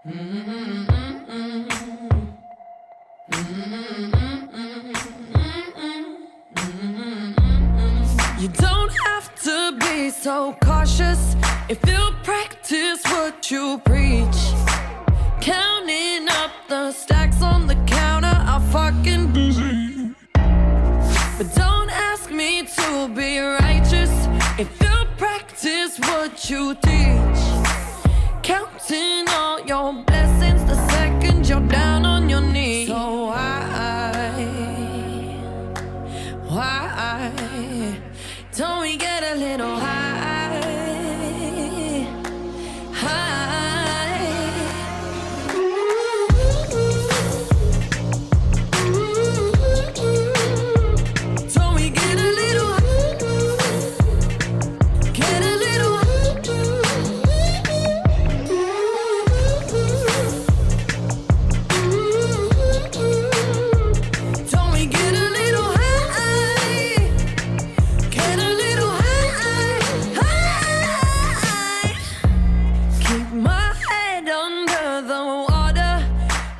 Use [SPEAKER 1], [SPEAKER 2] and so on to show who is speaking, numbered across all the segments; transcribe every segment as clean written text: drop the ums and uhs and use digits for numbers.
[SPEAKER 1] You don't have to be so cautious if you practice what you preach. Counting up the stacks on the counter, I'm fucking busy. But don't ask me to be righteous if you practice what you teach. Counting all your blessings the second you're down on your knees. So why don't we get a little high? Don't we get a little high? Get a little high? Don't we get a little high? Get a little high. Keep my head under the water,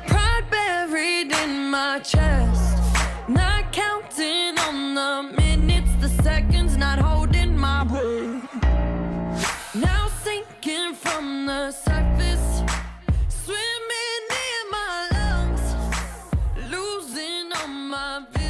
[SPEAKER 1] pride buried in my chest. Not counting on the minutes, the seconds, not holding my breath. Now sinking from the surface, swimming in my lungs, losing all my vision.